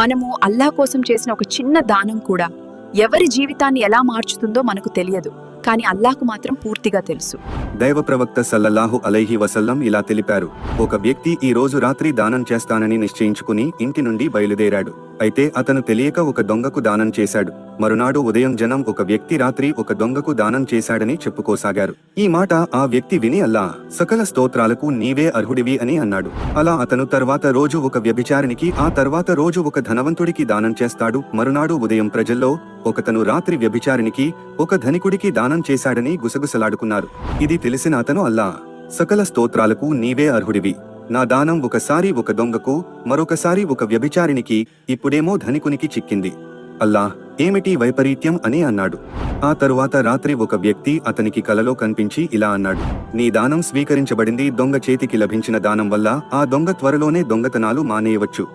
మనము అల్లాహ్ కోసం చేసిన ఒక చిన్న దానం కూడా ఎవరి జీవితాన్ని ఎలా మార్చుతుందో మనకు తెలియదు, కానీ అల్లాహ్కు మాత్రం పూర్తిగా తెలుసు. దైవ ప్రవక్త సల్లల్లాహు అలైహి వసల్లం ఇలా తెలిపారు: ఒక వ్యక్తి ఈ రోజు రాత్రి దానం చేస్తానని నిశ్చయించుకుని ఇంటి నుండి బయలుదేరాడు. అయితే అతను తెలియక ఒక దొంగకు దానం చేశాడు. మరునాడు ఉదయం జనం ఒక వ్యక్తి రాత్రి ఒక దొంగకు దానం చేశాడని చెప్పుకోసాగారు. ఈ మాట ఆ వ్యక్తి విని అల్లా, సకల స్తోత్రాలకు నీవే అర్హుడివి అని అన్నాడు. అలా అతను తర్వాత రోజు ఒక వ్యభిచారినికి, ఆ తర్వాత రోజు ఒక ధనవంతుడికి దానం చేస్తాడు. మరునాడు ఉదయం ప్రజల్లో ఒకతను రాత్రి వ్యభిచారినికి, ఒక ధనికుడికి దానం చేశాడని గుసగుసలాడుకున్నారు. ఇది తెలిసిన అతను అల్లా, సకల స్తోత్రాలకు నీవే అర్హుడివి. నా దానం ఒకసారి ఒక దొంగకు, మరొకసారి ఒక వ్యభిచారినికి, ఇప్పుడేమో ధనికునికి చిక్కింది. అల్లా, ఏమిటి వైపరీత్యం అని అన్నాడు. ఆ తరువాత రాత్రి ఒక వ్యక్తి అతనికి కలలో కనిపించి ఇలా అన్నాడు: నీ దానం స్వీకరించబడింది. దొంగ చేతికి లభించిన దానం వల్ల ఆ దొంగ త్వరలోనే దొంగతనాలు మానేయవచ్చు.